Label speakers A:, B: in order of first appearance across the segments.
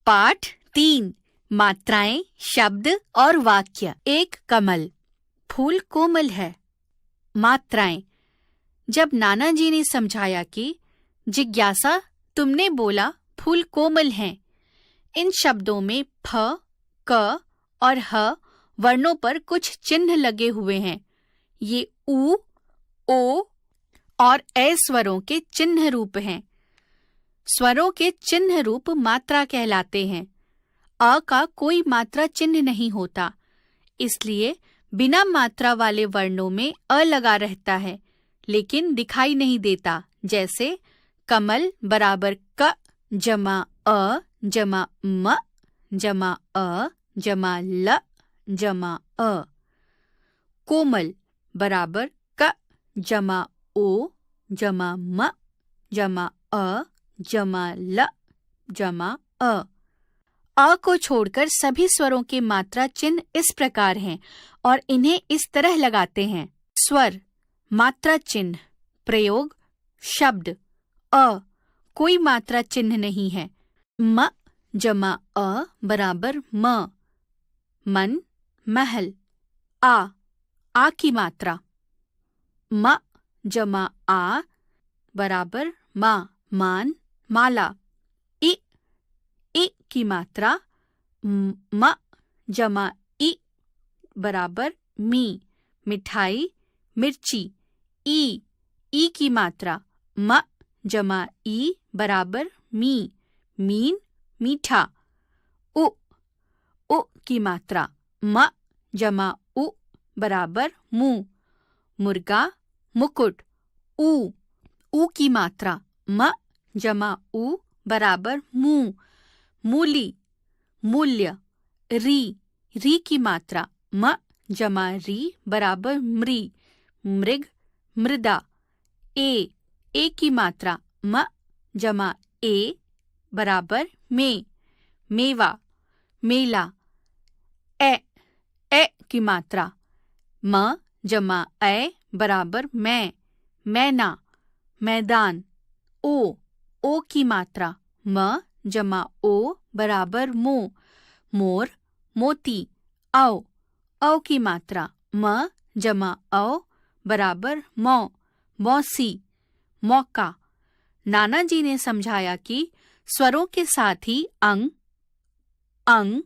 A: पाठ 3 मात्राएं, शब्द और वाक्य। एक कमल। फूल कोमल है। मात्राएं। जब नाना जी ने समझाया कि जिज्ञासा, तुमने बोला फूल कोमल हैं। इन शब्दों में फ, क और ह वर्णों पर कुछ चिन्ह लगे हुए हैं। ये उ, ओ और ए स्वरों के चिन्ह रूप हैं। स्वरों के चिन्ह रूप मात्रा कहलाते हैं। अ का कोई मात्रा चिन्ह नहीं होता, इसलिए बिना मात्रा वाले वर्णों में अ लगा रहता है, लेकिन दिखाई नहीं देता। जैसे कमल बराबर क जमा अ जमा म जमा अ जमा ल जमा अ। कोमल बराबर क जमा ओ जमा म जमा अ जमा ल जमा अ। अ को छोड़कर सभी स्वरों के मात्रा चिन्ह इस प्रकार हैं और इन्हें इस तरह लगाते हैं। स्वर, मात्रा चिन्ह। प्रयोग, शब्द। अ, कोई मात्रा चिन्ह नहीं है। म जमा अ बराबर म, मन, महल। आ की मात्रा। म जमा आ बराबर मा, मान, माला। इ की मात्रा। म जमा इ बराबर मी, मिठाई, मिर्ची। ई की मात्रा। म जमा ई बराबर मी, मीन, मीठा। उ की मात्रा। म जमा उ बराबर मुंह, मुर्गा, मुकुट। ऊ की मात्रा। म जमा उ बराबर मुंह, मूली, मूल्य। री की मात्रा। म जमा री बराबर मृ, मृग, मृदा। ए की मात्रा। म जमा ए बराबर में, मेवा, मेला। ए की मात्रा। म जमा ए बराबर मैं, मैना, मैदान। ओ की मात्रा। म जमा ओ बराबर मो, मोर, मोती। औ की मात्रा। म जमा औ बराबर मौ, मौसी, मौका। नाना जी ने समझाया कि स्वरों के साथ ही अंग,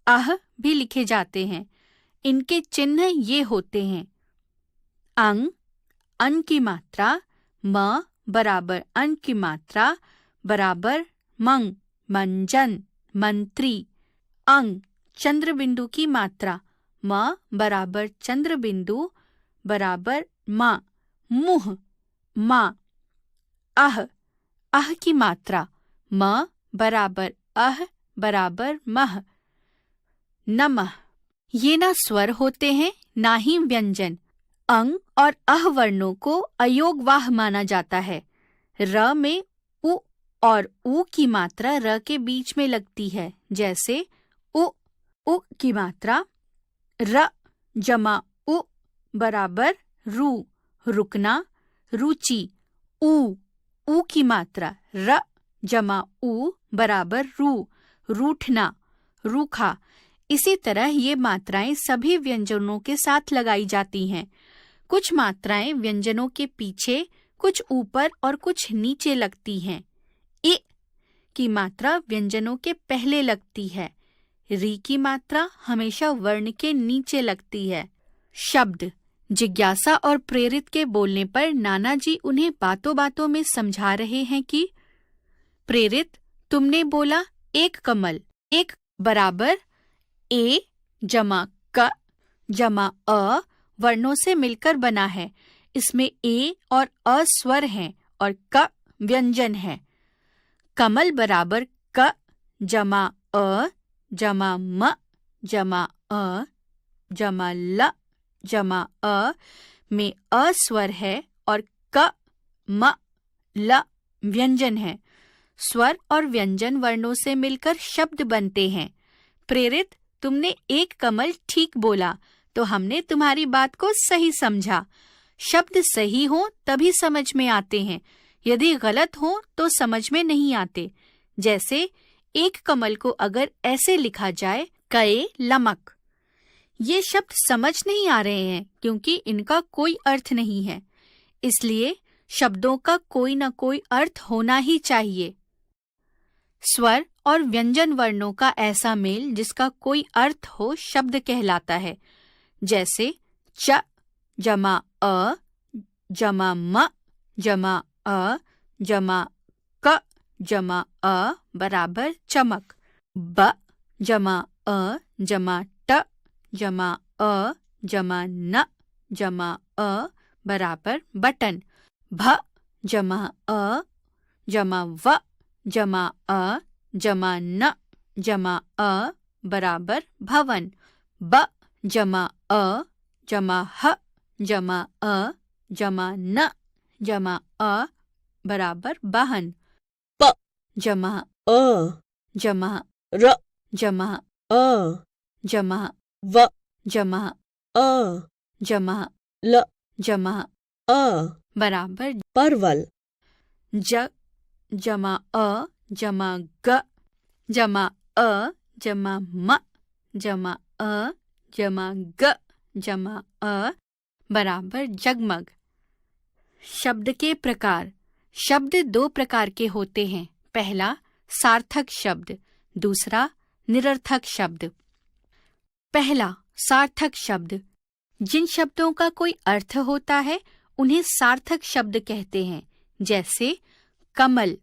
A: अह भी लिखे जाते हैं। इनके चिन्ह ये होते हैं। अंग, अन की मात्रा। म बराबर अन की मात्रा बराबर मंग, मंजन, मंत्री। अंग, चंद्र बिंदु की मात्रा। म बराबर चंद्र बिंदु बराबर मा, मुह, माँ। अह की मात्रा। म बराबर अह बराबर मह, नमः। ये ना स्वर होते हैं ना ही व्यंजन। अंग और अह वर्णों को अयोगवाह माना जाता है। र में उ और ऊ की मात्रा र के बीच में लगती है। जैसे उ की मात्रा। र जमा उ बराबर रू, रुकना, रुचि। ऊ की मात्रा। र जमा ऊ बराबर रू, रूठना, रूखा। इसी तरह ये मात्राएं सभी व्यंजनों के साथ लगाई जाती हैं। कुछ मात्राएं व्यंजनों के पीछे, कुछ ऊपर और कुछ नीचे लगती हैं। इ की मात्रा व्यंजनों के पहले लगती है। री की मात्रा हमेशा वर्ण के नीचे लगती है। शब्द। जिज्ञासा और प्रेरित के बोलने पर नाना जी उन्हें बातों बातों में समझा रहे हैं कि प्रेरित, तुमने बोला एक कमल। एक बराबर ए जमा क जमा अ वर्णों से मिलकर बना है। इसमें ए और अ स्वर हैं और क व्यंजन है। कमल बराबर क जमा अ जमा म जमा अ जमा ल जमा अ में अ स्वर है और क म ल व्यंजन है। स्वर और व्यंजन वर्णों से मिलकर शब्द बनते हैं। प्रेरित, तुमने एक कमल ठीक बोला, तो हमने तुम्हारी बात को सही समझा। शब्द सही हो तभी समझ में आते हैं, यदि गलत हो तो समझ में नहीं आते। जैसे एक कमल को अगर ऐसे लिखा जाए कए लमक, ये शब्द समझ नहीं आ रहे हैं क्योंकि इनका कोई अर्थ नहीं है, इसलिए शब्दों का कोई न कोई अर्थ होना ही चाहिए। स्वर और व्यंजन वर्णों का ऐसा मेल जिसका कोई अर्थ हो शब्द कहलाता है। जैसे च जमा अ जमा म जमा अ जमा क जमा अ बराबर चमक, ब जमा अ जमा ट जमा अ जमा न जमा अ बराबर बटन, भ जमा अ जमा व जमा अ जमा न जमा अ बराबर भवन, ब जमा अ जमा ह जमा अ जमा न जमा अ बराबर बहन,
B: प
A: जमा
B: अ
A: जमा
B: र
A: जमा
B: अ
A: जमा
B: व
A: जमा
B: अ
A: जमा
B: ल
A: जमा
B: अ
A: बराबर
B: परवल,
A: ज जमा अ जमा ग जमा अ जमा म जमा अ जमा ग जमा अ बराबर जगमग। शब्द के प्रकार। शब्द दो प्रकार के होते हैं। पहला सार्थक शब्द, दूसरा निरर्थक शब्द। पहला सार्थक शब्द। जिन शब्दों का कोई अर्थ होता है उन्हें सार्थक शब्द कहते हैं। जैसे कमल,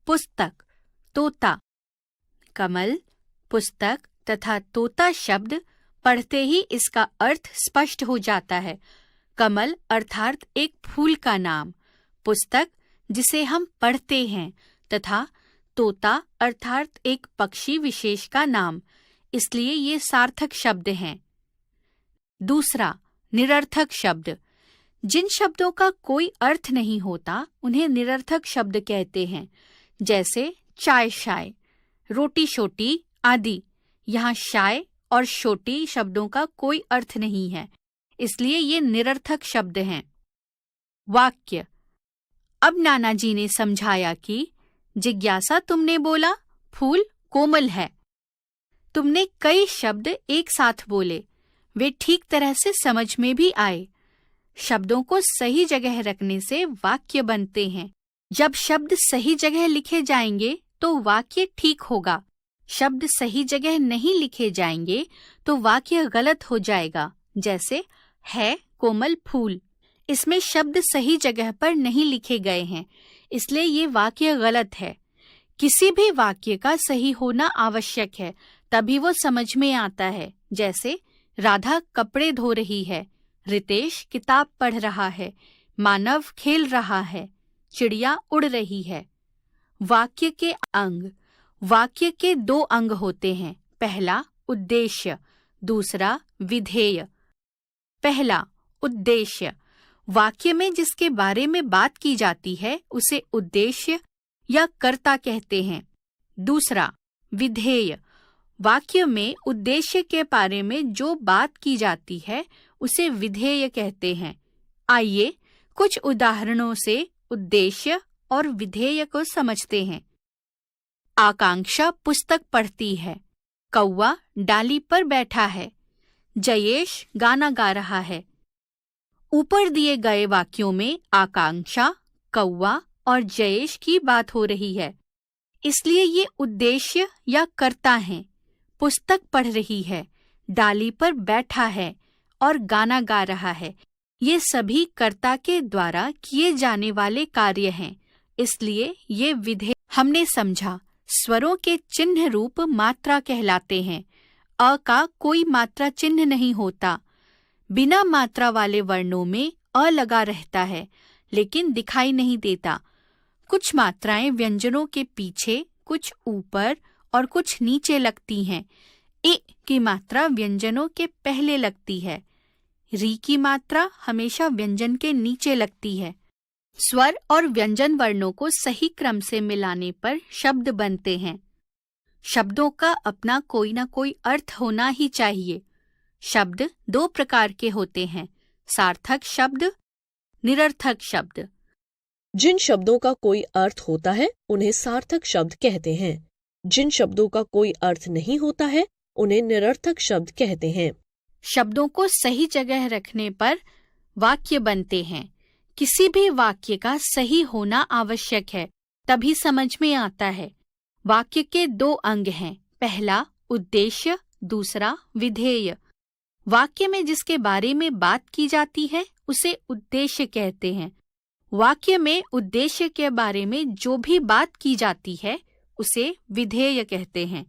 A: पुस्तक, तोता। कमल, पुस्तक तथा तोता शब्द पढ़ते ही इसका अर्थ स्पष्ट हो जाता है। कमल अर्थात एक फूल का नाम, पुस्तक जिसे हम पढ़ते हैं तथा तोता अर्थात एक पक्षी विशेष का नाम, इसलिए ये सार्थक शब्द हैं। दूसरा निरर्थक शब्द। जिन शब्दों का कोई अर्थ नहीं होता उन्हें निरर्थक शब्द कहते हैं। जैसे चाय शाय, रोटी शोटी आदि। यहाँ शाय और शोटी शब्दों का कोई अर्थ नहीं है, इसलिए ये निरर्थक शब्द हैं। वाक्य। अब नाना जी ने समझाया कि जिज्ञासा, तुमने बोला फूल कोमल है। तुमने कई शब्द एक साथ बोले, वे ठीक तरह से समझ में भी आए। शब्दों को सही जगह रखने से वाक्य बनते हैं। जब शब्द सही जगह लिखे जाएंगे तो वाक्य ठीक होगा। शब्द सही जगह नहीं लिखे जाएंगे तो वाक्य गलत हो जाएगा। जैसे है कोमल फूल, इसमें शब्द सही जगह पर नहीं लिखे गए हैं, इसलिए ये वाक्य गलत है। किसी भी वाक्य का सही होना आवश्यक है, तभी वो समझ में आता है। जैसे राधा कपड़े धो रही है, रितेश किताब पढ़ रहा है, मानव खेल रहा है, चिड़िया उड़ रही है। वाक्य के अंग। वाक्य के दो अंग होते हैं। पहला उद्देश्य, दूसरा विधेय। पहला उद्देश्य। वाक्य में जिसके बारे में बात की जाती है उसे उद्देश्य या कर्ता कहते हैं। दूसरा विधेय। वाक्य में उद्देश्य के बारे में जो बात की जाती है उसे विधेय कहते हैं। आइए कुछ उदाहरणों से उद्देश्य और विधेय को समझते हैं। आकांक्षा पुस्तक पढ़ती है, कौवा डाली पर बैठा है, जयेश गाना गा रहा है। ऊपर दिए गए वाक्यों में आकांक्षा, कौवा और जयेश की बात हो रही है, इसलिए ये उद्देश्य या कर्ता हैं। पुस्तक पढ़ रही है, डाली पर बैठा है और गाना गा रहा है, ये सभी कर्ता के द्वारा किए जाने वाले कार्य हैं, इसलिए ये विधेय। हमने समझा स्वरों के चिन्ह रूप मात्रा कहलाते हैं। अ का कोई मात्रा चिन्ह नहीं होता। बिना मात्रा वाले वर्णों में अ लगा रहता है लेकिन दिखाई नहीं देता। कुछ मात्राएं व्यंजनों के पीछे, कुछ ऊपर और कुछ नीचे लगती हैं। ए की मात्रा व्यंजनों के पहले लगती है। री की मात्रा हमेशा व्यंजन के नीचे लगती है। स्वर और व्यंजन वर्णों को सही क्रम से मिलाने पर शब्द बनते हैं। शब्दों का अपना कोई ना कोई अर्थ होना ही चाहिए। शब्द दो प्रकार के होते हैं, सार्थक शब्द, निरर्थक शब्द।
B: जिन शब्दों का कोई अर्थ होता है उन्हें सार्थक शब्द कहते हैं। जिन शब्दों का कोई अर्थ नहीं होता है उन्हें निरर्थक शब्द कहते हैं।
A: शब्दों को सही जगह रखने पर वाक्य बनते हैं। किसी भी वाक्य का सही होना आवश्यक है, तभी समझ में आता है। वाक्य के 2 अंग हैं, पहला उद्देश्य, दूसरा विधेय। वाक्य में जिसके बारे में बात की जाती है उसे उद्देश्य कहते हैं। वाक्य में उद्देश्य के बारे में जो भी बात की जाती है उसे विधेय कहते हैं।